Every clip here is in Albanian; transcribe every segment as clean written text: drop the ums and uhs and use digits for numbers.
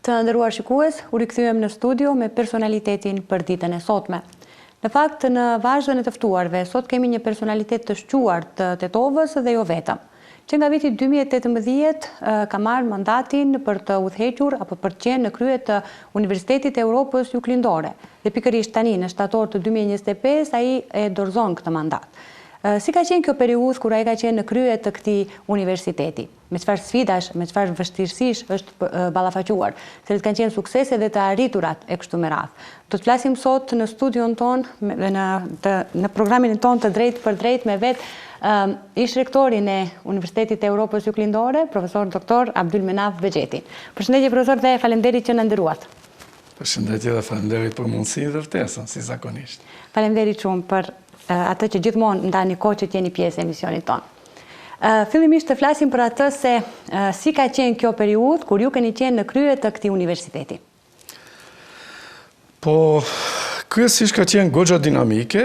Të nderuar shikues, u rikthyem në studio me personalitetin për ditën e sotme. Në fakt, në vazhdën e të ftuarve, sot kemi një personalitet të shquar të Tetovës dhe jo vetëm, që nga viti 2018 ka marrë mandatin për të udhëhequr apo për të qenë në krye të Universitetit të Europës Juglindore. Dhe pikërisht tani në shtator të 2025 ai e dorëzon këtë mandat. Si ka qenë kjo periudhë kur ai ka qenë në krye të këtij universiteti? Me çfarë sfidash, me çfarë vështirësish është ballafaquar, se kanë qenë suksese dhe të arriturat e kështu me radhë. Do të flasim sot në studion ton, në programin ton të drejt për drejt me ish rektorin e Universitetit të Europës Juglindore, profesor doktor Abdulmenaf Bexhetin. Përshëndetje profesor dhe faleminderit që na nderuat. Përshëndetje dhe faleminderit për mundësinë dhe ftesën, si zakonisht. Faleminderit shumë për atë që gjithmonë ndani kohë që t'jeni pjesë e emisionit tonë. Fillimisht të flasim për atë se si ka qenë kjo periudhë kur ju keni qenë në krye të këtij universiteti. Po, kryesisht ka qenë goxha dinamike,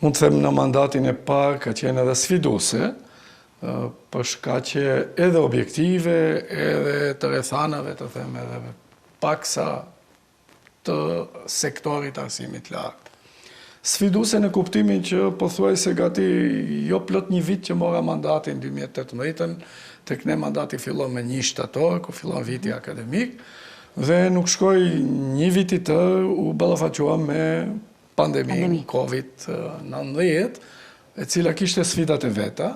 mund të them në mandatin e parë ka qenë edhe sfiduese, për shkaqe edhe objektive, edhe të rrethanave, të them edhe paksa të sektorit arsimit lartë. Sfiduese në kuptimin që pothuajse gati jo plot një vit që mora mandatin 2018, tek ne mandati fillon me 1 shtator, ku fillon viti akademik, dhe nuk shkoi një vit i tërë u ballafaquam me pandemi. COVID-19, e cila kishte sfidat e veta,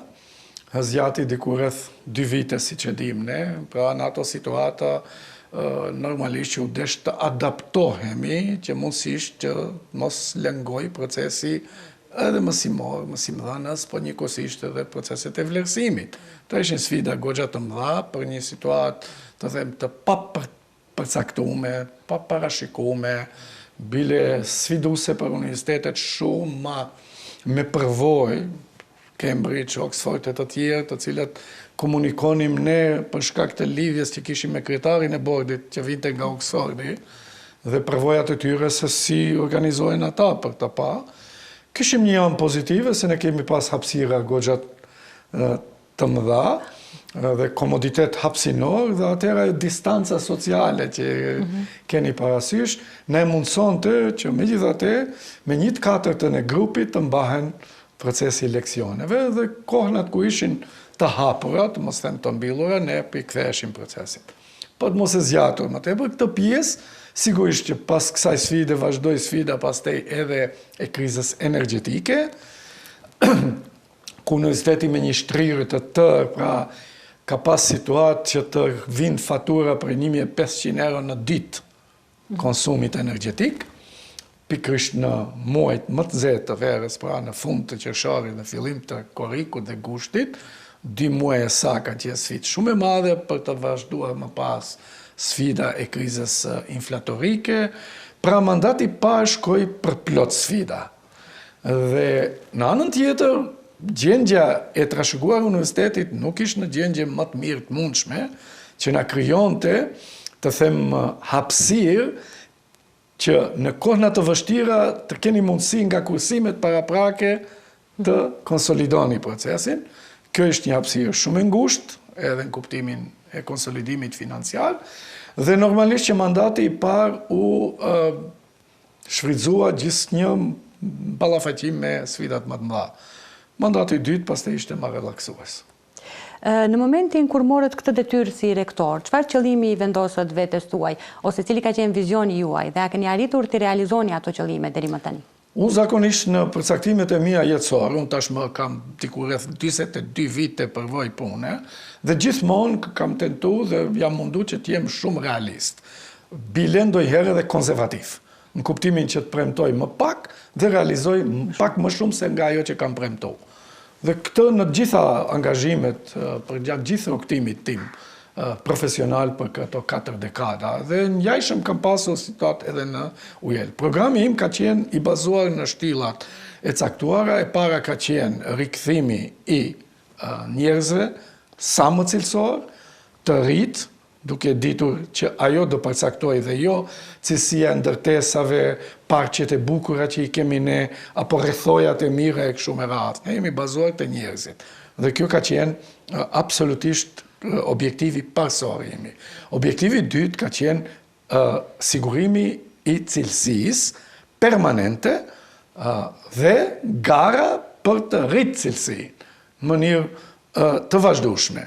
zgjati diku rreth 2 vite siç e dim ne, pra në ato situata normalisht që u desh të adaptohemi që mundësisht që mos lëngoj procesi edhe mësimor, mësimdhënës, po njëkohësisht edhe proceset e vlerësimit. Të ishin sfida goxha të mëdha për një situatë të them të papërcaktuar, pa parashikuar, bile sfiduese për universitetet shumë me përvojë, Cambridge, Oxford e të tjerë, të cilat komunikonim ne për shkak të lidhjes që kishim me kryetarin e bordit që vinte nga Oxfordi dhe përvojat e tyre se si organizohen ata për të pa. Kishim një anë pozitive se ne kemi pas hapësira goxha të mëdha dhe komoditet hapësinor dhe atëra distanca sociale që keni parasysh, ne mundsonte që megjithatë me 1/4 e grupit të mbahen procesi leksioneve dhe kohënat ku ishin të hapurat, mos them të mbillura, ne piktheheshim procesit. Po të mos e zgjatur më tepër këtë pjesë, sigurisht që pas kësaj sfide vazhdoi sfida pastaj edhe e krizës energjetike, ku universiteti me një shtrirë të tërë, pra ka pas situatë që të vinë fatura për 1.500 euro në ditë konsumit energjetik, pikërisht në muajt më të nxehtë të verës, pra në fund të qershorit, në fillim të korrikut dhe gushtit, 2 muaj e sa ka qenë sfidë shumë e madhe për të vazhduar më pas sfida e krizës inflatorike, pra mandati parë shkoi për plot sfida. Dhe në anën tjetër, gjendja e trashëguar universitetit nuk ishte në gjendje më të mirë të mundshme, që na krijonte, të them, hapësirë që në kohëna të vështira të keni mundësi nga kursimet paraprake të konsolidoni procesin. Kjo është një hapësirë shumë e ngushtë, edhe në kuptimin e konsolidimit financiar, dhe normalisht që mandati i parë u shfrytëzua gjithnjë ballafaqim me sfidat më të mëdha. Mandati i dytë pastaj ishte më relaksues. Në momentin kur morët këtë detyrë si rektor, çfarë qëllimi i vendosët vetes tuaj, ose cili ka qenë vizioni juaj, dhe a keni arritur të realizoni ato qëllime deri më tani? Unë zakonisht në përcaktimet e mia jetësore, unë tashmë kam diku rreth 42 vite përvojë pune, dhe gjithmonë kam tentuar dhe jam munduar që të jem shumë realist. Bile ndonjëherë edhe konservativ, në kuptimin që të premtoj më pak dhe realizoj pak më shumë se nga ajo që kam premtuar. Dhe këtë në gjitha angazhimet për gjatë gjithë rrugtimit tim profesional për këto 4 dekada, dhe njajshëm kam pasur situatë edhe në UJL. Programi im ka qenë i bazuar në shtyllat e caktuara, e para ka qenë rikthimi i njerëzve sa më cilësor, të rritë, duke ditur që ajo do përcaktoj dhe jo cilësia ndërtesave, parqet e bukura që i kemi ne, apo rrethojat e mira e kështu me radhë. Ne jemi bazuar te njerëzit. Dhe kjo ka qenë absolutisht objektivi parsor jemi. Objektivi dytë ka qenë sigurimi i cilësisë permanente dhe gara për të rritë cilësinë në mënyrë të vazhdueshme.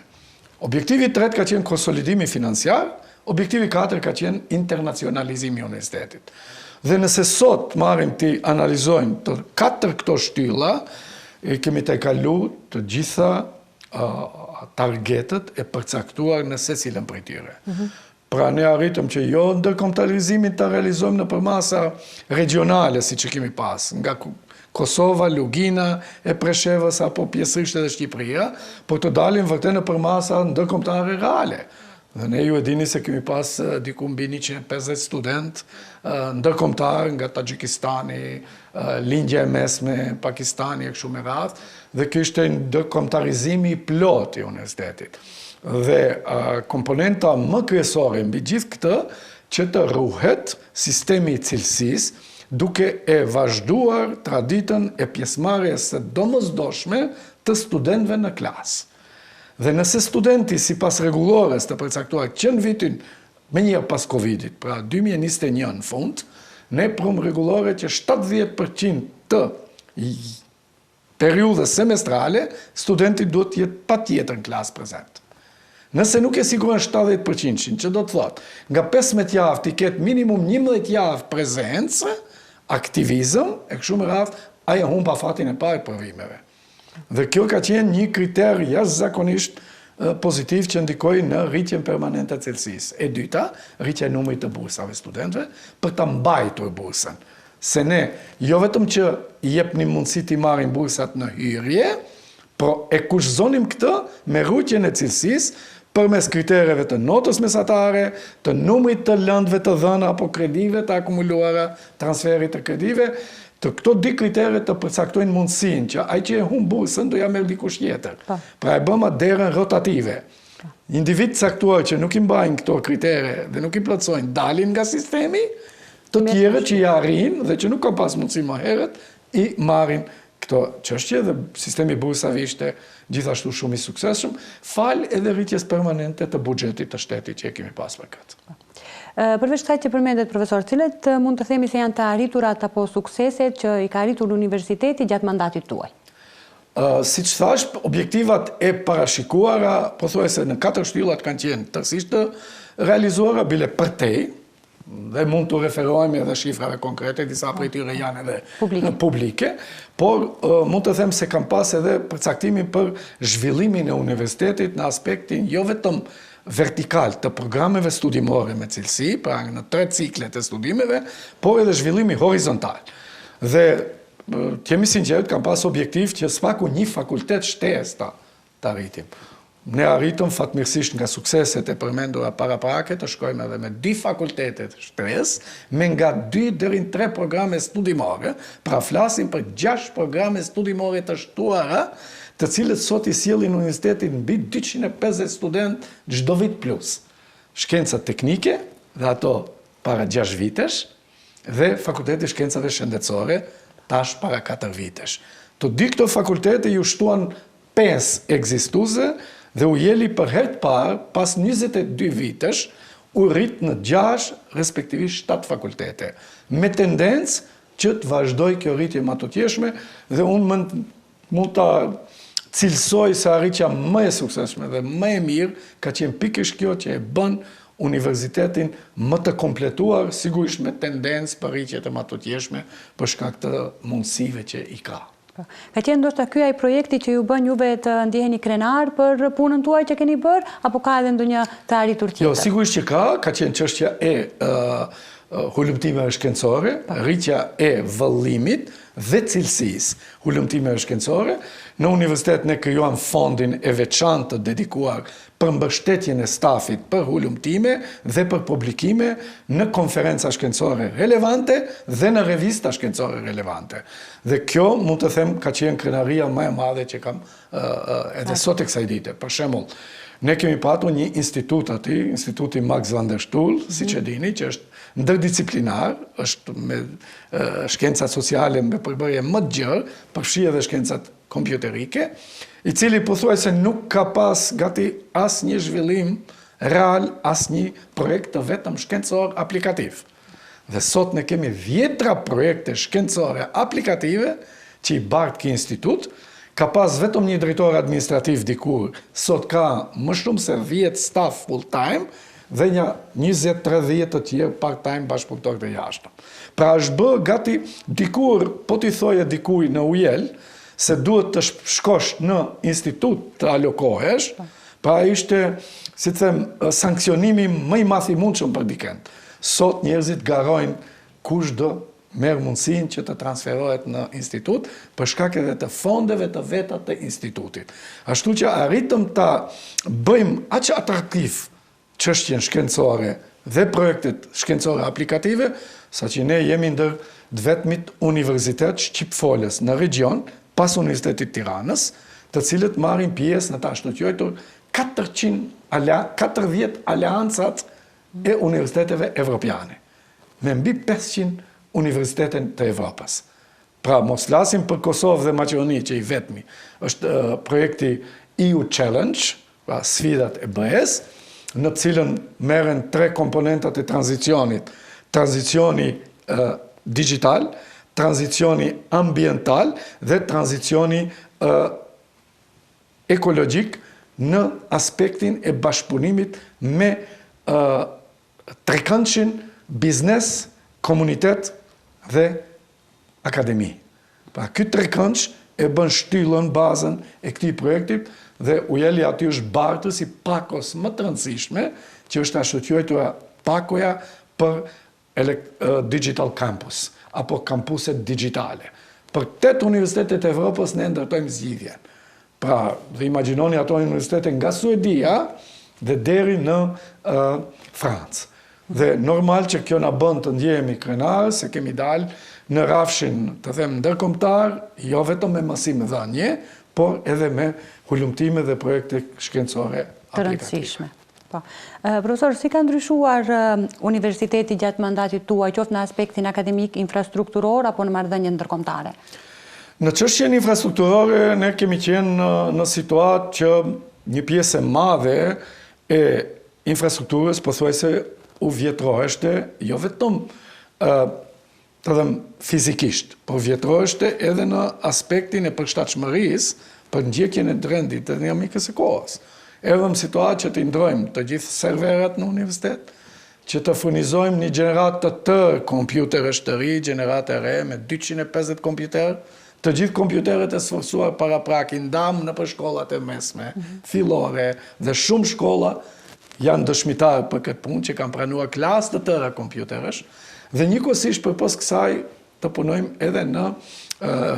Objektivi tretë ka qenë konsolidimi financiar, objektivi katër ka qenë internacionalizimi i universitetit. Dhe nëse sot marrim të analizojmë të katër këto shtylla, kemi të kalu të gjitha targetet e përcaktuar në secilën prej tyre. Pra ne arritëm që jo ndërkombëtarizimin të realizojmë në përmasa regionale, si që kemi pas, nga Kosova, Lugina, e Preshevës apo pjesërisht edhe Shqipëria, por të dalim vërtet në përmasa ndërkombëtare reale. Dhe ne ju e dini se kemi pas diku mbi 150 student ndërkombëtar nga Tagjikistani, lindja e mesme, Pakistani e kështu me radhë, dhe kjo ishte ndërkombëtarizimi i plot i universitetit. Dhe komponenta më kryesore mbi gjithë këtë që të ruhet sistemi i cilësisë, duke e vazhduar traditën e pjesëmarrjes së domosdoshme të studentëve në klasë. Dhe nëse studenti sipas rregullores të përcaktuar që në vitin me njëherë pas Covidit, pra 2021 në fund, ne prum rregullore që 70% të periudhës semestrale studenti duhet të jetë patjetër në klasë prezent. Nëse nuk e siguron 70%, që do të thotë, nga 15 javë të ketë minimum 11 javë prezencë, aktivizëm, e kështu me radhë, ajo humb pa fatin e parë provimeve. Dhe kjo ka qenë një kriter jashtëzakonisht pozitiv që ndikoi në rritjen permanente të cilësisë. E dyta, rritja e numrit të bursave studentëve për ta mbajtur bursën. Se ne jo vetëm që i jepnim mundësi të marrin bursat në hyrje, por e kushzonim këtë me rritjen e cilësisë përmes kritereve të notës mesatare, të numrit të lëndëve të dhëna apo kredive të akumuluara, transferit të kredive, të këto dy kritere të përcaktojnë mundësinë që ai që e humb bursën do ja merr dikush tjetër. Pra e bëm atë derën rotative. Individ caktuar që nuk i mbajnë këto kritere dhe nuk i plotësojnë dalin nga sistemi, të tjerët që i arrin dhe që nuk ka pas mundësi më herët i marrin këto çështje dhe sistemi bursave ishte gjithashtu shumë i suksesshëm, fal edhe rritjes permanente të buxhetit të shtetit që e kemi pas për këtë. Përveç kësaj që përmendet profesor, cilet mund të themi se janë të arriturat apo sukseset që i ka arritur universiteti gjatë mandatit tuaj? Siç thash, objektivat e parashikuara, pothuajse në 4 shtyllat kanë qenë tërësisht të realizuara bile përtej, dhe mund të referohemi edhe shifrave konkrete, disa prej tyre janë edhe publike, por mund të them se kam pas edhe përcaktimin për zhvillimin e universitetit në aspektin jo vetëm vertikal të programeve studimore me cilësi, pra në 3 ciklet e studimeve, por edhe zhvillimi horizontal. Dhe të jemi sinqert, kam pas objektiv që s'paku një fakultet shtesë të arritim. Ne arritëm fatmirësisht nga sukseset e përmendura paraprake të shkojmë edhe me 2 fakultetet shtresë, me nga 2 deri në 3 programe studimore, pra flasim për 6 programe studimore të shtuara, të cilët sot i sjellin universitetin mbi 250 student çdo vit plus. Shkenca teknike, dhe ato para 6 vitesh, dhe Fakulteti i Shkencave Shëndetësore, tash para 4 vitesh. Të dy këto fakultete ju shtuan 5 ekzistuese dhe u jeli për herë të parë, pas 22 vitesh, u rrit në 6, respektivisht 7 fakultete, me tendencë që të vazhdoj kjo rritje matutjeshme dhe unë mund ta cilësoj se arritja më e suksesshme dhe më e mirë ka qenë pikërisht kjo që e bën universitetin më të kompletuar, sigurisht me tendencë për rritje të matutjeshme për shkak të mundësive që i ka. Ka qenë ndoshta ky ai projekti që ju bën juve të ndjeheni krenar për punën tuaj që keni bërë, apo ka edhe ndonjë të arritur tjetër? Jo, sigurisht që ka qenë çështja e hulumtimeve shkencore, rritja e vëllimit dhe cilësisë hulumtimeve shkencore. Në universitet ne krijuam fondin e veçantë të dedikuar për mbështetjen e stafit për hulumtime dhe për publikime në konferenca shkencore relevante dhe në revista shkencore relevante. Dhe kjo mund të them ka qenë krenaria më e madhe që kam edhe sot e kësaj dite. Për shembull, ne kemi patur një institut aty, Instituti Max van der Stoel, siç e dini, që është ndërdisciplinar, është me shkencat sociale me përbërje më të gjerë, përfshi edhe shkencat kompjuterike, i cili pothuajse nuk ka pas gati asnjë zhvillim real, asnjë projekt të vetëm shkencor aplikativ. Dhe sot ne kemi 10 projekte shkencore aplikative që i bart ky institut, ka pas vetëm një drejtor administrativ dikur, sot ka më shumë se 10 staff full time dhe një 20-30 të tjerë part-time bashkëpunëtor të jashtëm. Pra është bë gati dikur, po t'i thoje dikuj në UJEL, se duhet të shkosh në institut të alokohesh, pra ishte, si të them, sankcionimi më i madh i mundshëm për dikend. Sot njerëzit garojnë kushdo merr mundësinë që të transferohet në institut për shkak edhe të fondeve të veta të institutit. Ashtu që arritëm ta bëjmë aq atraktiv çështjen shkencore dhe projektet shkencore aplikative, saqë ne jemi ndër të vetmit universitet shqipfolës në region, pas Universitetit Tiranës, të cilët marrin pjesë në ta ashtu quajtur 40 aleancat e universiteteve evropiane, me mbi 500 universitete të Evropës. Pra, mos flasim për Kosovë dhe Maqedoni, që i vetmi është projekti EU Challenge, pra sfidat e BE-s, në cilën merren 3 komponentat e tranzicionit, tranzicioni digital, tranzicioni ambiental dhe tranzicioni ekologjik në aspektin e bashkëpunimit me trekëndshin biznes, komunitet dhe akademi. Pra, ky trekëndsh e bën shtyllën, bazën e këtij projektit dhe UJEL-i aty është bartës i pakos më të rëndësishme, që është ashtu quajtura pakoja për Digital Campus, apo kampuset digitale. Për 8 universitetet e Evropës ne ndërtojmë zgjidhjen. Pra, dhe imagjinoni ato universitete nga Suedia dhe deri në Francë. Dhe normal që kjo na bën të ndjehemi krenar, se kemi dalë në rafshin, të them, ndërkombëtar, jo vetëm me mësim dhënie, por edhe me hulumtime dhe projekte shkencore të rëndësishme. Profesor, si ka ndryshuar universiteti gjatë mandatit tuaj, qoftë në aspektin akademik, infrastrukturor, apo në marrëdhënie ndërkombëtare? Në çështjen infrastrukturore, ne kemi qenë në situatë që një pjesë e madhe e infrastrukturës pothuajse u vjetroheshte, jo vetëm të them fizikisht, por vjetroheshte edhe në aspektin e përshtatshmërisë për ndjekjen e trendit të dinamikës së kohës. Erdhëm situatë që të ndrojmë të gjithë serverat në universitet, që të furnizojmë një gjenerat të tërë kompjuterësh të ri, gjenerat e re me 250 kompjuterë, të gjithë kompjuteret e sforcuar para praki ndam në për shkollat e mesme, fillore dhe shumë shkolla janë dëshmitarë për këtë punë që kanë pranuar klasë të tëra kompjuterësh dhe njëkohësisht përpos kësaj të punojmë edhe në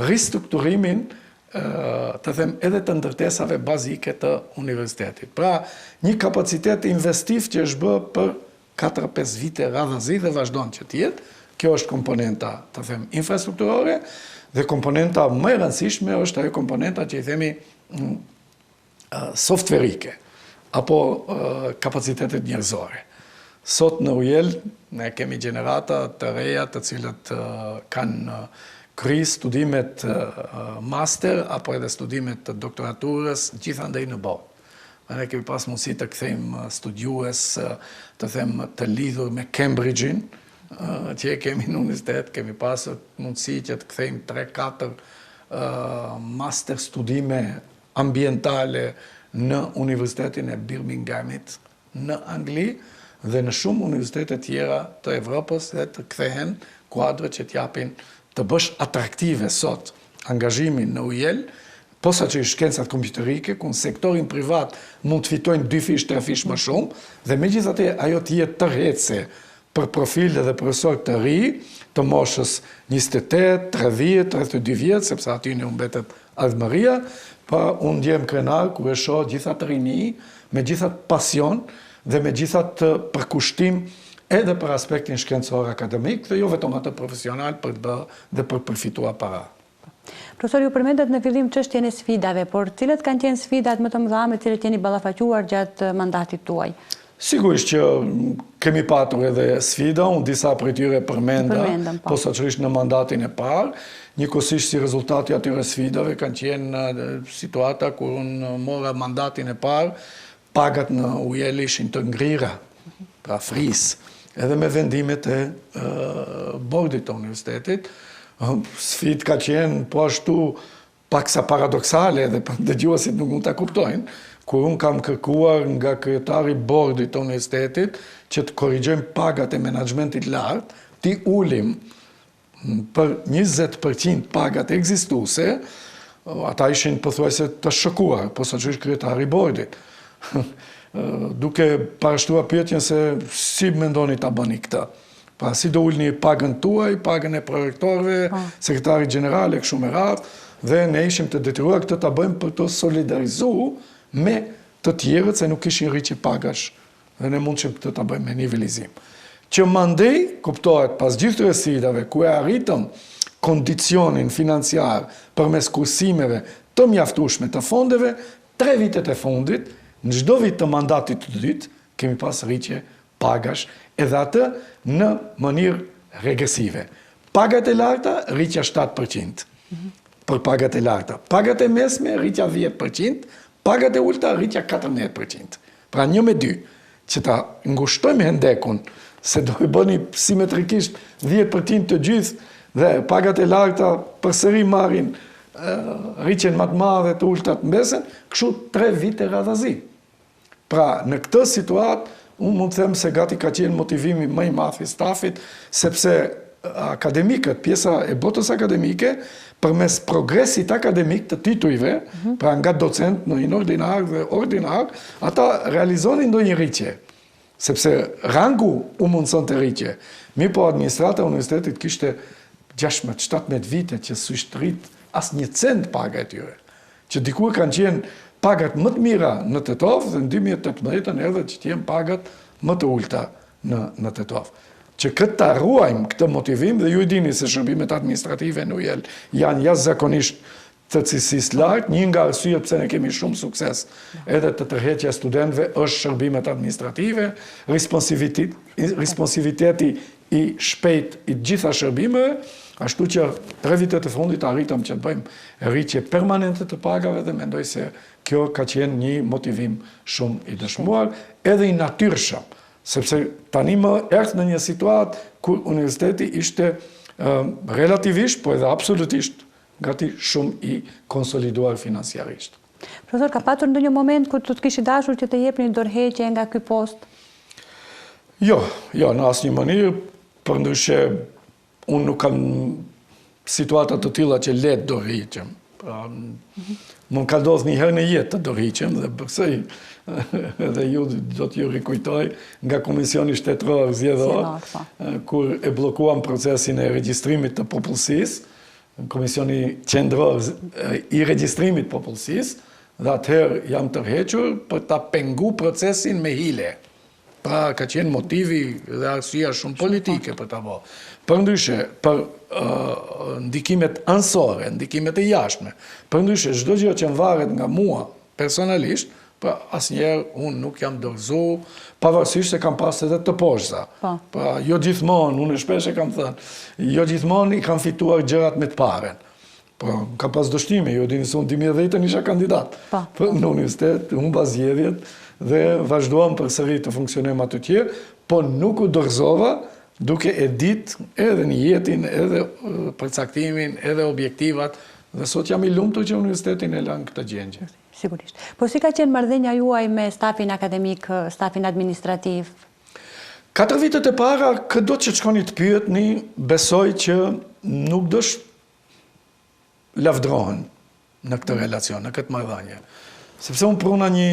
ristrukturimin të them edhe të ndërtesave bazike të universitetit. Pra, një kapacitet investiv që është bë për 4-5 vite radhazi dhe vazhdon që tjetë. Kjo është komponenta, të them, infrastrukturore, dhe komponenta më e rëndësishme është ajo komponenta që i themi softverike, apo kapacitetet njerëzore. Sot në UJEL ne kemi gjenerata të reja të cilët kanë kry studimet master, apo edhe studimet të doktoraturës, gjithandej në botë. Ne kemi pas mundësi të kthejmë studiues, të them, të lidhur me Cambridge-in, që e kemi në universitet, kemi pas mundësi që të kthejmë 3-4 master studime ambientale në Universitetin e Birminghamit në Angli dhe në shumë universitetet tjera të Evropës dhe të kthehen kuadre që t'japin të bësh atraktive sot angazhimin në UJEL, posa që i shkencat kompjuterike, ku në sektorin privat mund të fitojnë 2 fish, 3 fish më shumë, dhe me gjithate ajo t'jetë tërhetse për profil dhe profesor të ri, të moshës 28, 30, 32 vjetë, sepse aty në mbetet ardhmëria, pa unë ndjem krenar ku e shoh gjithat rini, me gjithat pasion dhe me gjithat përkushtim edhe për aspektin shkencor akademik dhe jo vetëm atë profesional për të bërë dhe për përfitua para. Profesor, ju përmendet në fillim çështjen e sfidave, por cilët kanë qenë sfidat më të mëdha me të cilat jeni ballafaquar gjatë mandatit tuaj? Sigurisht që kemi patur edhe sfida, unë disa për tyre përmenda, posaçërisht në mandatin e parë, njëkohësisht si rezultati atyre sfidave kanë qenë situata kur unë mora mandatin e parë, pagat në UJL ishin të ngrira, pra fris, edhe me vendimet e bordit të universitetit. Sfid ka qenë po ashtu paksa paradoksale edhe për dëgjuesit nuk mund ta kuptojnë, kur unë kam kërkuar nga kryetari bordit të universitetit që të korrigjojmë pagat e menaxhmentit lart, ti ulim për 20% pagat ekzistuese, ata ishin pothuajse të shokuar, posaçërisht kryetari bordit. Duke parashtuar pyetjen se si mendoni ta bëni këtë. Pra si do ulni pagën tuaj, pagën e prorektorëve, sekretarit gjeneral e kështu me radhë, dhe ne ishim të detyruar këtë ta bëjmë për të solidarizuar me të tjerët se nuk kishin rritje pagash dhe ne mundshim këtë ta bëjmë me nivelizim. Që mandej kuptohet pas gjithë këtyre sfidave ku e arritëm kondicionin financiar përmes kursimeve të mjaftueshme të fondeve, 3 vitet e fundit, në çdo vit të mandatit të dytë, kemi pas rritje pagash, edhe atë në mënyrë regresive. Pagat e larta, rritja 7%. Për pagat e larta. Pagat e mesme, rritja 10%, pagat e ulta, rritja 14%. Pra 1-2, që ta ngushtojmë hendekun, se do i bëni simetrikisht 10% të gjithë, dhe pagat e larta përsëri marrin rritjen më të madhe të ulta të mbesen, kështu 3 vite radhazi. Pra në këtë situatë, unë mund të them se gati ka qenë motivimi më i madh i stafit, sepse akademikët, pjesa e botës akademike, përmes progresit akademik të titujve, pra nga docent në një ordinar dhe ordinar, ata realizonin ndonjë rritje, sepse rangu u mundson të rritje. Mi po administrata e universitetit kishte 16-17 vite që s'ishte rrit as 1 cent paga e tyre, që dikur kanë qenë pagat më të mira në Tetov dhe në 2018 erdhe që të jenë pagat më të ulta në Tetov. Që këtë ta ruajmë këtë motivim dhe ju i dini se shërbimet administrative në UJL janë jashtëzakonisht të cilësisë lartë, një nga arsyet pse ne kemi shumë sukses edhe të tërheqja e studentëve është shërbimet administrative, responsiviteti i shpejt i gjitha shërbimeve, ashtu që 3 vitet e fundit arritëm që të bëjmë rritje permanente të pagave dhe mendoj se kjo ka qenë një motivim shumë i dëshmuar, edhe i natyrshëm, sepse tani më erdhë në një situatë kur universiteti ishte relativisht, po edhe absolutisht, gati shumë i konsoliduar financiarisht. Profesor, ka patur ndonjë moment kur të kishit dashur që të jepni dorëheqje nga ky post? Jo, në asnjë mënyrë, përndryshe unë nuk kam situata të tilla që le të dorëhiqem. Më ka ndodhur një herë në jetë të dorëhiqem dhe përsëri edhe ju do t'ju rikujtoj nga Komisioni Shtetëror Zgjedhor, kur e bllokuam procesin e regjistrimit të popullsisë, Komisioni Qendror i regjistrimit popullsisë, dhe atëherë jam tërhequr për ta pengu procesin me hile. Pra ka qenë motivi dhe arsyeja shumë politike për ta bërë. Përndryshe, për ndikimet anësore, ndikimet e jashtme, përndryshe, çdo gjë që varet nga mua personalisht, pra asnjëherë unë nuk jam dorëzuar, pavarësisht se kam pas edhe të poshta. Pra jo gjithmonë, unë shpesh e kam thënë, jo gjithmonë i kam fituar gjërat me të paren. Po, ka pas dështime, ju dini se unë 2010 isha kandidat në universitet, humba zgjedhjet dhe vazhduam përsëri të funksionem aty tjerë, po nuk u dorëzova duke e ditë edhe një jetin, edhe përcaktimin, edhe objektivat, dhe sot jam i lumtur që universitetin e lën këtë gjendje. Sigurisht. Po si ka qenë marrëdhënia juaj me stafin akademik, stafin administrativ? 4 vitet e para, këdo që shkoni të pyetni, besoj që nuk dosh lavdrohen në këtë relacion, në këtë marrëdhënie. Sepse unë pruna një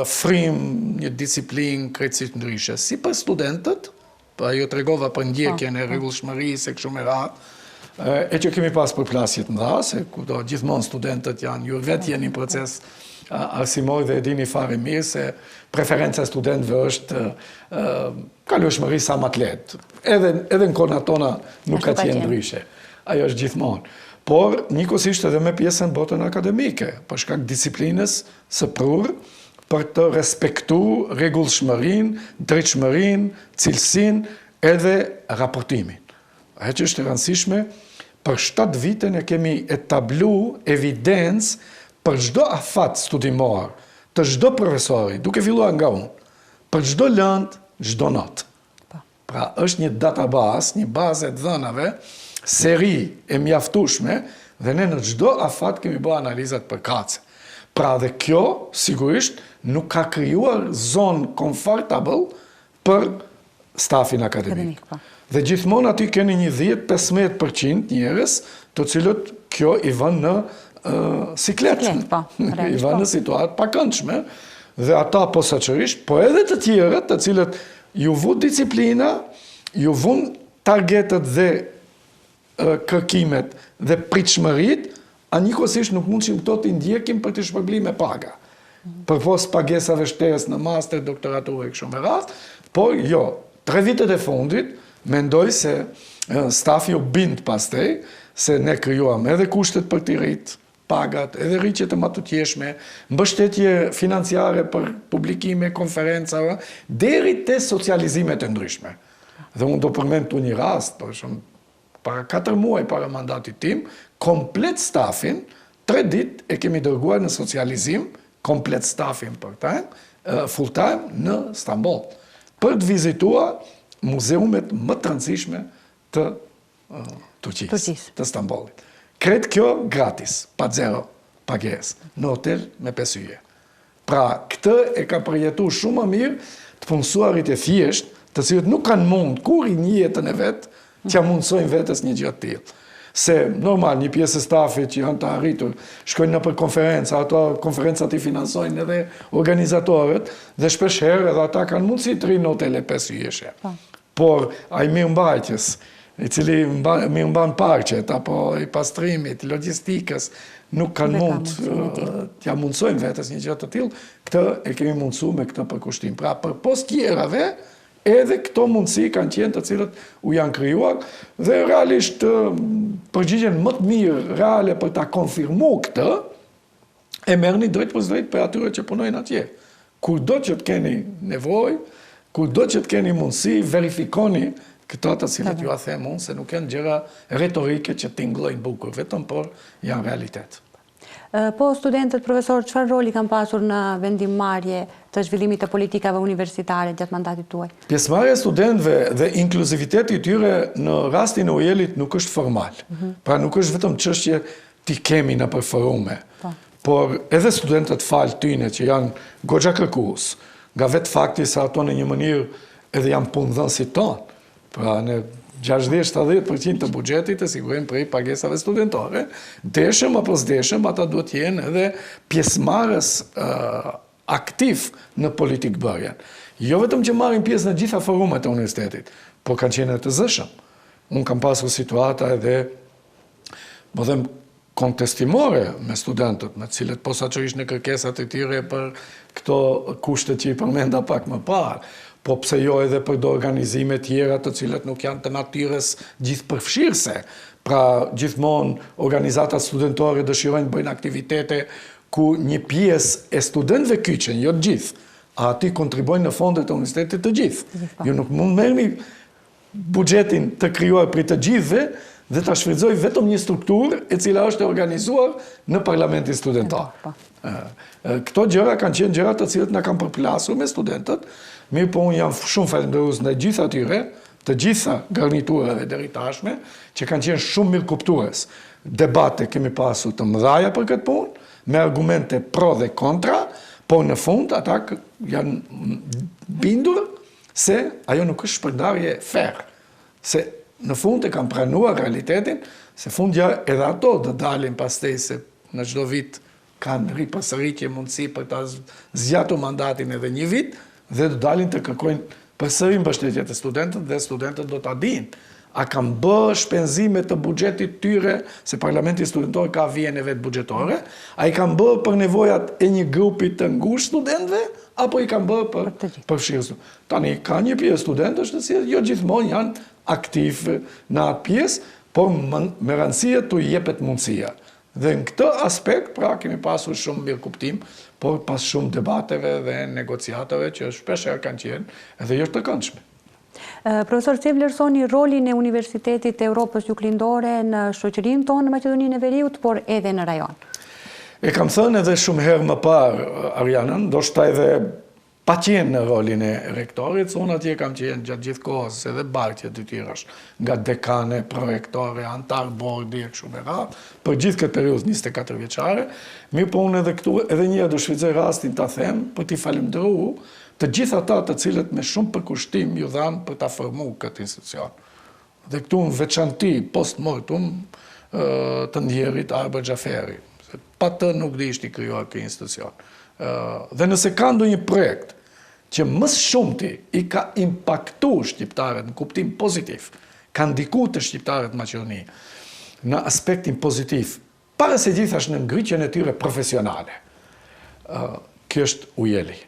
frim, një disiplinë krejtësisht ndryshe, si për studentët, ajo tregova për ndjekjen e rregullshmërisë e kështu me radhë. E që kemi pas përplasje të mëdha, se gjithmonë studentët janë, ju vetë jeni në proces arsimor dhe e dini fare mirë se preferenca e studentëve është kalueshmëri sa më të lehtë. Edhe në kohën tona nuk ka qenë ndryshe. Ajo është gjithmonë. Por njëkohësisht edhe me pjesën botën akademike, për shkak disiplinës së prurë, për të respektuar rregullshmërinë, drejtshmërinë, cilësinë edhe raportimin. Ajo që është e rëndësishme, për 7 vite ne kemi etablu evidencë për çdo afat studimor, të çdo profesori, duke filluar nga unë, për çdo lëndë, çdo notë. Pra është një database, një bazë e dhënave, seri e mjaftueshme dhe ne në çdo afat kemi bërë analizat përkatëse. Pra dhe kjo, sigurisht, nuk ka krijuar zonë comfortable për stafin akademik. Dhe gjithmonë aty keni një 10-15% njerëz të cilët kjo i vën në sikletë, i vën në situatë pakëndshme, dhe ata posaçërisht, po edhe të tjerët të cilët ju vun disiplina, ju vun targetet dhe kërkimet dhe pritshmëritë, a njëkohësisht nuk mundshim këto të ndjekim për të shpërblim me paga. Përpos pagesave shtesë në master, doktoraturë e kështu me radhë, por jo, 3 vitet e fundit, mendoj se stafi u bind pastaj, se ne krijuam edhe kushtet për të rritë pagat, edhe rritjet e matutjeshme, mbështetje financiare për publikime, konferencave, deri te socializimet e ndryshme. Dhe unë do përmend tu një rast, për shumë, para 4 muaj para mandatit tim, komplet stafin, 3 ditë e kemi dërguar në socializim, komplet stafin full time në Stamboll, për të vizituar muzeumet më të rëndësishme të Turqisë, të Stambollit. Kretë kjo gratis, pa zero pagesë, në hotel me 5 yje. Pra, këtë e ka përjetu shumë më mirë të punësuarit e thjesht, të cilët nuk kanë mund, kur i një jetën e vetë, që ja mundësojnë vetës një gjë të tillë. Se normal një pjesë e stafit që janë të arritur shkojnë në për konferenca, ato konferencat i financojnë edhe organizatorët dhe shpesh herë edhe ata kanë mundësi të rinë në hotele 5 yjeshe. Por ai mirëmbajtjes, i cili mirëmban parqet apo i pastrimit, logjistikës, nuk kanë mund t'ja mundsojnë vetës një gjë të tillë, këtë e kemi mundsuar me këtë përkushtim. Pra përpos tjerave, edhe këto mundësi kanë qenë të cilët u janë krijuar dhe realisht përgjigjen më të mirë reale për ta konfirmuar këtë e merrni drejt për drejt për atyre që punojnë atje. Kurdo që të keni nevojë, kurdo që të keni mundësi, verifikoni këto të cilët ju a them unë, se nuk janë gjëra retorike që tingëllojnë bukur, vetëm por janë realitet. Po studentët, profesor, çfarë roli kanë pasur në vendimmarrje të zhvillimit të politikave universitare gjatë mandatit tuaj? Pjesëmarrja e studentëve dhe inkluziviteti i tyre në rastin e UJEL-it nuk është formal. Pra nuk është vetëm çështje ti kemi në forume. Por edhe studentët falë tyne që janë goxha kërkues, nga vetë fakti se ato në një mënyrë edhe janë punëdhënësit tonë. Pra në 60-70% të buxhetit e sigurojnë prej pagesave studentore. Deshëm apo s'deshëm, ata duhet të jenë edhe pjesëmarrës aktiv në politikbërjen. Jo vetëm që marrin pjesë në gjitha forumet e universitetit, por kanë qenë të zëshëm. Unë kam pasur situata edhe, po them, kontestimore me studentët, me cilët posaçërisht në kërkesat e tyre për këto kushtet që i përmenda pak më parë, po pse jo edhe për do organizime tjera të cilët nuk janë të natyrës gjithëpërfshirëse. Pra gjithmonë organizatat studentore dëshirojnë të bëjnë aktivitete ku një pjesë e studentëve kyçen, jo të gjithë, a ati kontribojnë në fondet e universitetit të gjithë. Ju nuk mund merrni buxhetin të krijuar për të gjithëve dhe ta shfrytëzoj vetëm një strukturë e cila është e organizuar në parlamentin studentar. Këto gjëra kanë qenë gjëra të cilët na kanë përplasur me studentët. Mirë po unë jam shumë falënderues ndaj gjithë atyre, të gjitha garniturave deri tashme, që kanë qenë shumë mirë kuptues. Debate kemi pasur të mëdha për këtë punë, me argumente pro dhe kontra, por në fund ata janë bindur se ajo nuk është shpërndarje fair. Se në fund e kanë pranuar realitetin, se fundja edhe ato do dalin pastaj se në çdo vit kanë ripasëritje mundësi për ta zgjatur mandatin edhe një vit, dhe do dalin të kërkojnë përsëri mbështetjet e studentët dhe studentët do ta dinë. A kanë bë shpenzime të buxhetit tyre, se parlamenti studentor ka vijën e vetë buxhetore, a i kanë bë për nevojat e një grupi të ngushtë studentëve, apo i kanë bë për fshirës. Tani, ka një pjesë studentësh të cilët jo gjithmonë janë aktiv në atë pjesë, por me rëndësia të jepet mundësia. Dhe në këtë aspekt, pra, kemi pasur shumë mirë kuptim, por pas shumë debateve dhe negociatave që shpesher kanë qenë edhe jo të këndshme. Profesor, si vlerësoni rolin e Universitetit e Europës Juglindore në shoqërinë tonë në Maqedoninë e Veriut, por edhe në rajon? E kam thënë edhe shumë herë më parë, Ariana, ndoshta edhe pa qenë në rolin e rektorit, unë atje kam qenë gjatë gjithë kohës, edhe bartje të tjerash, nga dekane, prorektore, antar bordi e kështu me radhë, për gjithë këtë periudhë 24 vjeçare, mirë po unë edhe këtu, edhe një do shfrytëzoj rastin ta them, për t'i falendëruar të gjithë ata të cilët me shumë përkushtim ju dhanë për ta formuar këtë institucion. Dhe këtu në veçanti, post mortum, të ndjerit Arber Xhaferi. Pa të nuk di ishte i krijuar ky institucion. Dhe nëse ka ndonjë projekt që më së shumti i ka impaktuar shqiptarët në kuptim pozitiv, ka ndikuar te shqiptarët në Maqedoni në aspektin pozitiv, para se gjithashtu në ngritjen e tyre profesionale. Kjo është ujeli.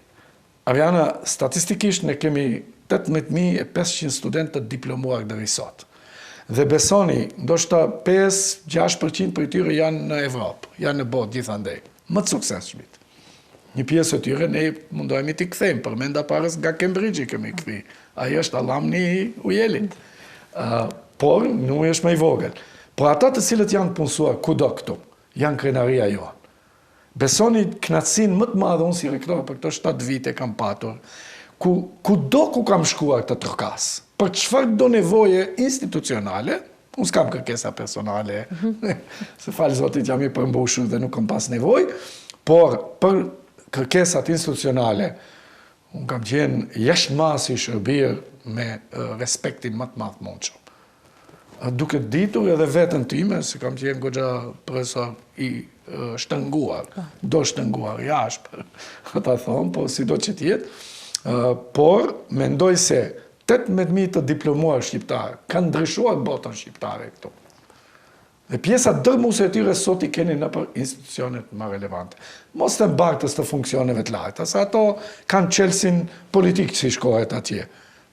Ariana, statistikisht ne kemi 18.500 studentë të diplomuar deri sot. Dhe besoni, ndoshta 5-6% për tyre janë në Evropë, janë në botë gjithandej, më të suksesshmit. Një pjesë e tyre ne mundohemi t'i kthejmë, përmenda parës nga Cambridge i kemi kthy. Ai është alumni i ujelit. Por nuk është më i vogël. Por ata të cilët janë punësuar kudo këtu, janë krenaria jonë. Besoni knatësinë më të madhe unë si rektor për këto 7 vite kam patur, kudo ku kam shkuar të trokas, për çfarë do nevoje institucionale, unë s'kam kërkesa personale, se falë Zotit jam i përmbushur dhe nuk kam pas nevojë, por për kërkesat institucionale, unë kam qenë jashtëmasi shërbir me respektin më të madh mundshëm. Duke ditur edhe vetën time, se kam qenë goxha profesor i shtënguar, do shtënguar jashtë, ata thonë, po si do që tjetë, por mendoj se 18.000 të diplomuar shqiptarë kanë ndryshuar botën shqiptare këtu. Dhe pjesa dërmuese e tyre sot i keni në për institucionet më relevante. Mos të bartës të funksioneve të larta, se ato kanë çelësin politik që i shkohet atje,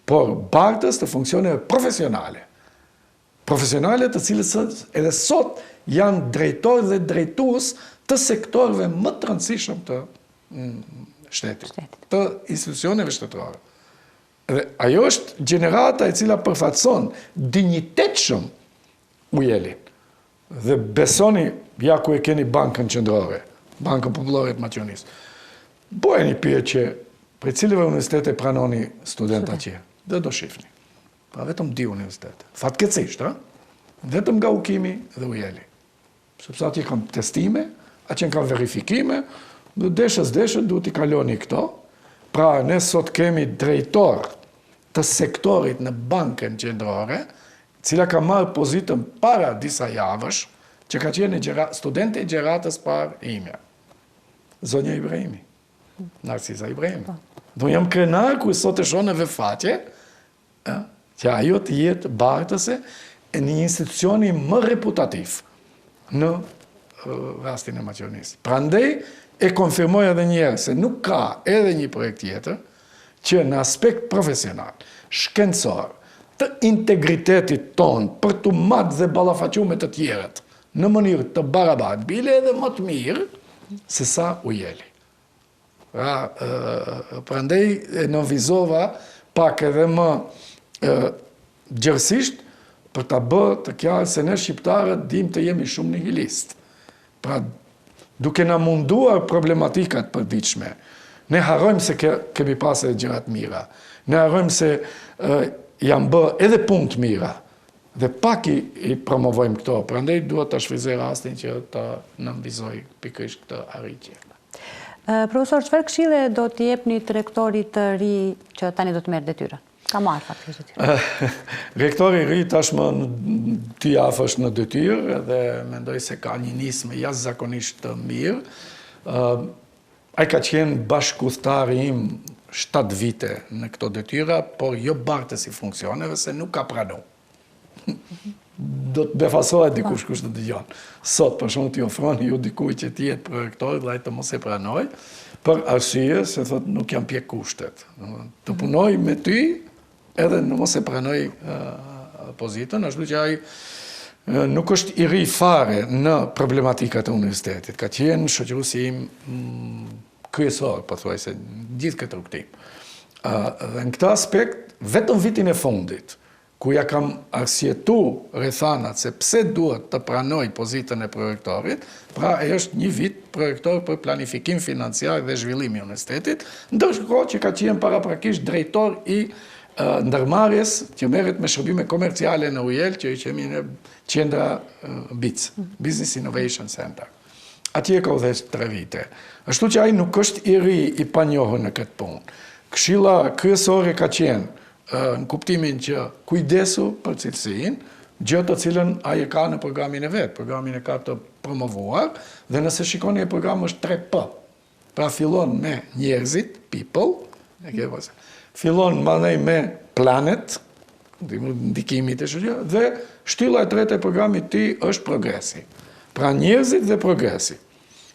por bartës të funksioneve profesionale. Profesionale të cilës edhe sot janë drejtorë dhe drejtues të sektorëve më të rëndësishëm të shtetit, të institucioneve shtetërore. Dhe ajo është gjenerata e cila përfaqëson dinjitetshëm ujelin. Dhe besoni, ja ku e keni bankën qendrore, Bankën Popullore të Maqedonisë. Bëjeni pyetje për cilëve universitete pranoni studenta atje, dhe do shihni. Pa vetëm 2 universitete. Fatkeqësisht, vetëm nga Ukimi dhe ujeli. Sepse atje kam testime, atje kam verifikime, dhe deshës duhet i kaloni këto. Pra, ne sot kemi drejtor të sektorit në bankën qendrore, cila ka marrë pozitën para disa javësh, që ka qenë studente e gjeratës parë imja. Zonja Ibrahimi. Narcisa Ibrahimi. Do jam krenar ku sot e shonë në vefatje, që ajo të jetë bartëse e një institucioni më reputativ në rastin e Maqedonisë. Prandaj e konfirmoj edhe njerë se nuk ka edhe një projekt tjetër që në aspekt profesional, shkencor, të integritetit tonë për të matë dhe ballafaqur me të tjerët në mënyrë të barabartë, bile edhe më të mirë se sa ujeli. Prandaj e nënvizova pak edhe më gjërësisht për ta bërë të qartë se ne shqiptarët dim të jemi shumë nihilist. Pra, duke na munduar problematikat përditshme, ne harrojmë se kemi pasur gjërat mira. Ne harrojmë se janë bërë edhe punë të mira. Dhe pak i promovojmë këto. Prandaj duhet ta shfrytëzoj rastin që ta nënvizoj pikërisht këtë arritje. Profesor, çfarë këshille do t'i jepni të rektorit të ri që tani do të merr detyrën? Ka marrë faktikisht detyrën. Rektori i ri tashmë 2 javë është në detyrë dhe mendoj se ka një nismë jashtëzakonisht të mirë. ai ka qenë bashkëudhëtari im 7 vite në këto detyra, por jo bartës i funksioneve, se nuk ka pranu. Do të befasohet dikush kush të dëgjon. Sot, për shumë t'i ofroni ju dikuj që t'jetë projektor, dhe ai të mos e pranoj, për arsye se thot nuk jam pjek kushtet. Të punoj me ty, edhe në mos e pranoj pozitën, ashtu që ai nuk është i ri fare në problematikat e universitetit. Ka qenë shoqëruesi im kryesor, po thuaj se gjithë këtë rrugtim. Dhe në këtë aspekt, vetëm vitin e fundit, ku ja kam arsjetu rrethanat se pse duhet të pranoj pozitën e projektorit, pra e është një vit projektor për planifikim financiar dhe zhvillim i universitetit, ndërkohë që ka qenë paraprakisht drejtor i ndërmarrjes që merret me shërbime komerciale në UJL, që i qemi në qendra BIC, Business Innovation Center. Atje ka udhëheq 3 vite. Ashtu që ai nuk është i ri i panjohur në këtë punë. Këshilla kryesore ka qenë në kuptimin që kujdesu për cilësinë, gjë të cilën ai e ka në programin e vet, programin e ka të promovuar, dhe nëse shikoni e program është 3P. Pra fillon me njerëzit, people, fillon mandej me planet, ndikimit e shoqërisë, dhe shtylla e tretë e programit ti është progresi. Pra njerëzit dhe progresi.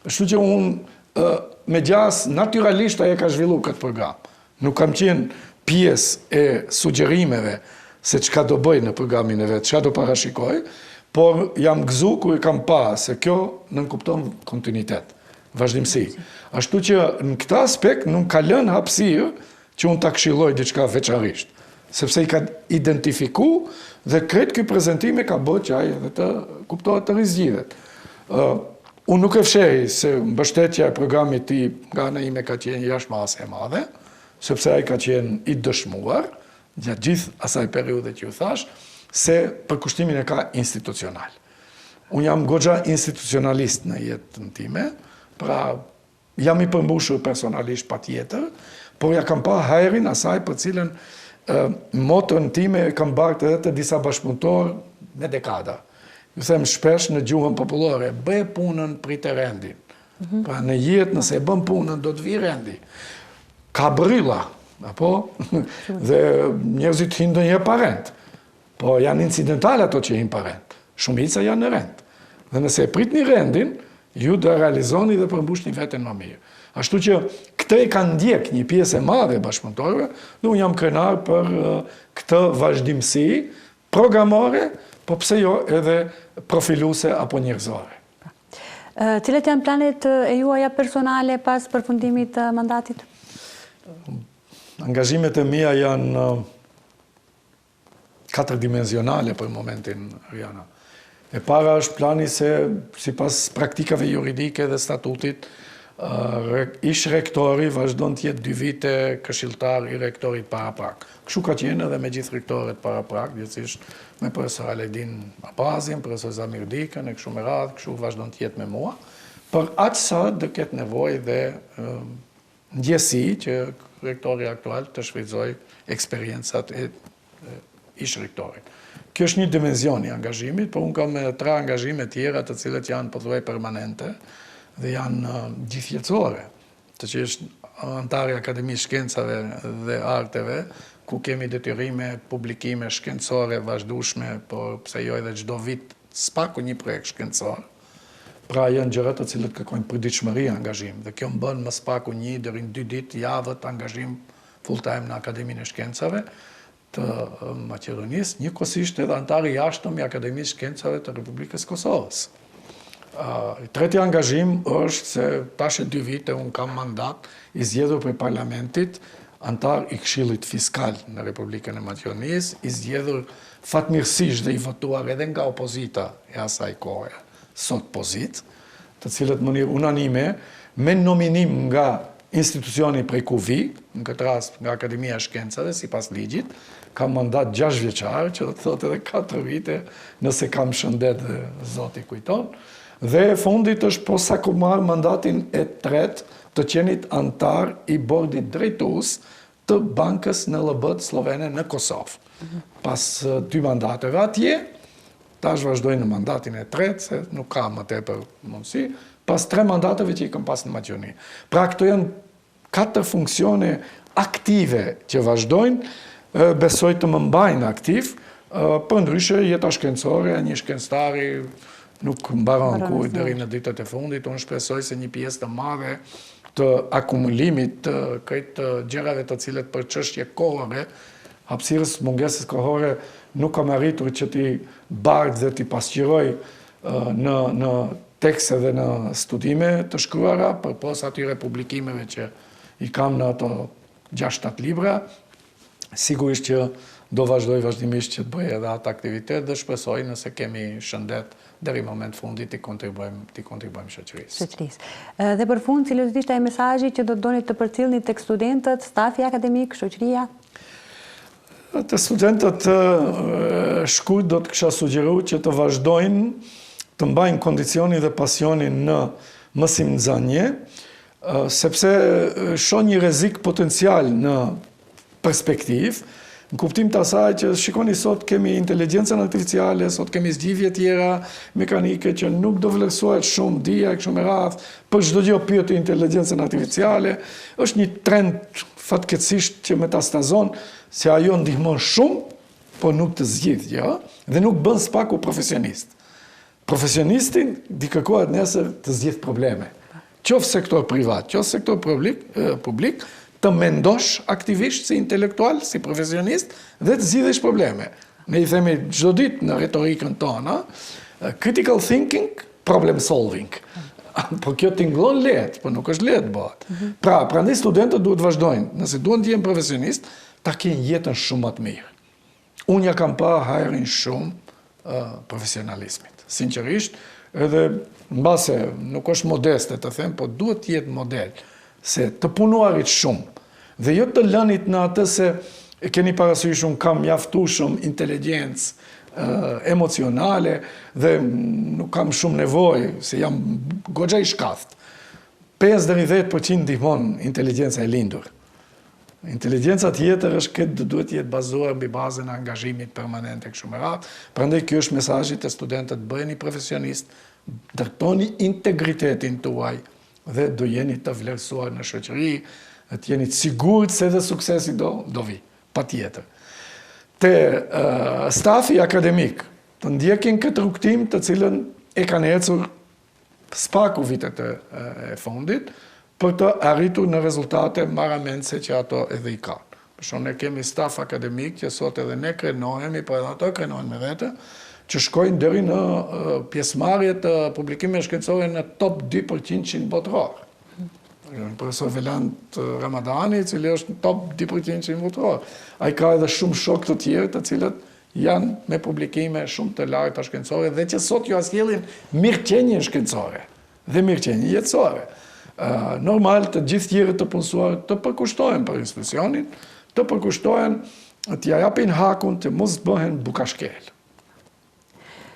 Kështu që unë me gjas natyralisht ai e ka zhvilluar këtë program. Nuk kam qenë pjesë e sugjerimeve se çka do bëj në programin e vet, çka do parashikoj, por jam gëzu kur e kam pa se kjo nënkupton kontinuitet, vazhdimsi. Ashtu që në këtë aspekt nuk ka lënë hapësirë që unë ta këshilloj diçka veçarisht, sepse i ka identifiku dhe kretë ky prezantime ka bërë që ai edhe të kuptohet të rizgjidhet. Unë nuk e fshehi se mbështetja e programit ti nga ana ime ka qenë jashtëmase e madhe, sepse ai ka qenë i dëshmuar gjatë gjithë asaj periudhe që ju thash, se përkushtimin e ka institucional. Unë jam goxha institucionalist në jetën time, pra jam i përmbushur personalisht patjetër, por ja kam pa hajrin asaj për cilën motën time kam bartë edhe të disa bashkëpunëtorë me dekada. Ju them shpesh në gjuhën popullore, bëj punën prite rendin. Pra në jetë nëse e bën punën do të vi rendi. Ka brylla, apo? Dhe njerëzit hinë ndonjëherë pa rend. Po janë incidentale ato që hinë pa rend. Shumica janë në rend. Dhe nëse e pritni rendin, ju do realizoni dhe përmbushni veten më mirë. Ashtu që këtë e kanë ndjek një pjesë e madhe e bashkëpunëtorëve, dhe unë jam krenar për këtë vazhdimsi programore, po pse jo edhe profiluese apo njerëzore. Cilat janë planet e juaja personale pas përfundimit të mandatit? Angazhimet e mia janë 4 dimensionale për momentin, Ariana. E para është plani se, sipas praktikave juridike dhe statutit, ish rektori vazhdon të jetë 2 vite këshilltar i rektorit para prak. Kështu ka qenë edhe me gjithë rektorët para prak, gjithësisht me profesor Aledin Apazin, profesor Zamir Dikën, e kështu me radhë, kështu vazhdon të jetë me mua, për aq sa do ketë nevojë dhe ndjesi që rektori aktual të shfrytëzoj eksperiencat e ish rektorit. Kjo është një dimension i angazhimit, por unë kam 3 angazhime tjera të cilët janë pothuaj permanente dhe janë gjithjetësore, të që është antari Akademisë Shkencave dhe Arteve, ku kemi detyrime publikime shkencore vazhdueshme, por pse jo edhe çdo vit spaku një projekt shkencor. Pra janë gjëra të cilët kërkojnë përditshmëri angazhim, dhe kjo më bën më spaku 1 deri në 2 ditë javët angazhim full time në Akademinë e Shkencave të Maqedonisë, njëkohësisht edhe antar i jashtëm i Akademisë Shkencave të Republikës Kosovës. Treti angazhim është se tash e 2 vite unë kam mandat i zgjedhur për parlamentit, antar i Këshillit Fiskal në Republikën e Maqedonisë, i zgjedhur fatmirësisht dhe i votuar edhe nga opozita e asaj kohe, sot pozit, të cilët në mënyrë unanime, me nominim nga institucioni prej ku vi, në këtë rast nga Akademia e Shkencave, sipas ligjit, kam mandat 6 vjeçar, që do të thotë edhe 4 vite, nëse kam shëndet dhe Zoti kujton. Dhe e fundit është posa ku marr mandatin e 3 të qenit antar i bordit drejtues të bankës NLB slovene në Kosovë. Pas 2 mandateve atje, tash vazhdoj në mandatin e 3, se nuk kam më tepër mundësi, pas 3 mandateve që i kam pas në Maqedoni. Pra këto janë 4 funksione aktive që vazhdojnë, besoj të më mbajnë aktiv, për ndryshe jeta shkencore, një shkencëtari nuk mbaron kurrë deri në ditët e fundit. Unë shpresoj se një pjesë të madhe të akumulimit të këto gjërave të cilet për çështje kohore, hapësirës mungesës kohore, nuk kam arritur që t'i bardh dhe t'i pasqyroj në tekste dhe në studime të shkruara, përpos atyre publikimeve që i kam në ato 6-7 libra. Sigurisht që do vazhdoj vazhdimisht që të bëj edhe atë aktivitet dhe shpresoj nëse kemi shëndet deri në moment fundit t'i kontribuojmë shoqërisë. Dhe për fund, cilës ishte ai mesazhi që do të doni të përcjellni tek studentët, stafi akademik, shoqëria? Të studentët shkurt do të kisha sugjeruar që të vazhdojnë të mbajnë kondicionin dhe pasionin në mësimdhënie, sepse shoh një rrezik potencial në perspektivë, në kuptim të asaj që shikoni sot kemi inteligjencën artificiale, sot kemi zgjidhje tjera mekanike që nuk do vlerësohet shumë dija kështu me radhë, për çdo gjë pyet inteligjencën artificiale, është një trend fatkeqësisht që metastazon se ajo ndihmon shumë, por nuk të zgjidh gjë dhe nuk bën spaku profesionist. Profesionistin di kërkohet nesër të zgjidh probleme. Qoftë sektor privat, qoftë sektor publik, të mendosh aktivisht si intelektual, si profesionist dhe të zgjidhësh probleme. Ne i themi çdo ditë në retorikën tonë, critical thinking, problem solving. Po kjo tingëllon lehtë, po nuk është lehtë bëhet. Pra, prandaj studentët duhet vazhdojnë, nëse duan të jenë profesionist, ta kenë jetën shumë më të mirë. Unë ja kam pa hajrin shumë profesionalizmit. Sinqerisht, edhe mbase nuk është modeste të them, po duhet të jetë model se të punuarit shumë dhe jo të lënit në atë se keni parasysh unë kam mjaftueshëm inteligjencë emocionale dhe nuk kam shumë nevojë se jam goxha i shkathtë. 5 deri 10% ndihmon inteligjenca e lindur. Inteligjenca tjetër është këtë duhet të jetë bazuar mbi bazën e angazhimit permanent e kështu me radhë. Prandaj ky është mesazhi te studentët, bëheni profesionist, ndërtoni integritetin tuaj dhe do jeni të vlerësuar në shoqëri, të jeni të sigurt se dhe suksesi do vi, patjetër. Te stafi akademik, të ndjekin këtë rrugtim të cilën e kanë ecur spaku vitet e fundit, për të arritur në rezultate marramendse që ato edhe i kanë. Për shkak ne kemi staf akademik që sot edhe ne krenohemi, por edhe ato krenohen me vete, që shkojnë deri në pjesëmarrje të publikimeve shkencore në top 2% botror. Profesor Velant Ramadani, i cili është në top 2% botror. Ai ka edhe shumë shok të tjerë, të cilët janë me publikime shumë të larta shkencore dhe që sot ju asjellin mirëqenien shkencore dhe mirëqenien jetësore. Normal të gjithë tjerët të punësuar të përkushtohen për institucionin, të përkushtohen të ja japin hakun të mos bëhen bukashkel.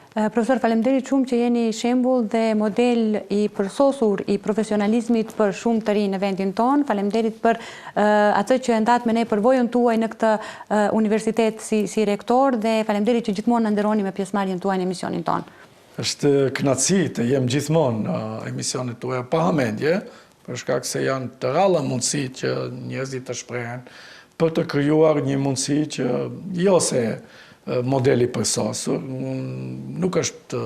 Profesor, faleminderit shumë që jeni shembull dhe model i përsosur i profesionalizmit për shumë të rinj në vendin tonë. Faleminderit për atë që ndat me ne përvojën tuaj në këtë universitet si rektor dhe faleminderit që gjithmonë na nderoni me pjesëmarrjen tuaj në emisionin tonë. Është kënaqësi të jem gjithmonë në emisionet tuaja pa hamendje, për shkak se janë të ralla mundësi që njerëzit të shprehen për të krijuar një mundësi që jo se modeli përsosur, nuk është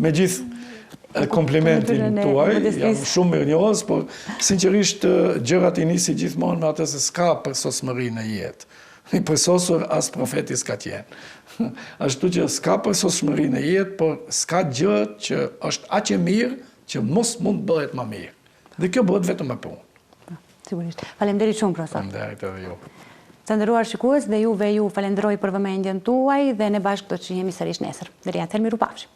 me gjithë komplimentin tuaj, jam shumë mirënjohës, por sinqerisht gjërat i nisi gjithmonë me atë se s'ka përsosmëri në jetë. I përsosur as profeti s'ka qenë. Ashtu që s'ka përsosmëri në jetë, por s'ka gjë që është aq e mirë që mos mund bëhet më mirë. Dhe kjo bëhet vetëm me punë. Sigurisht. Faleminderit shumë, profesor. Faleminderit edhe ju. Të nderuar shikues, dhe juve ju falenderoj për vëmendjen tuaj dhe ne bashkë do të shihemi sërish nesër. Deri atëherë miru pafshim.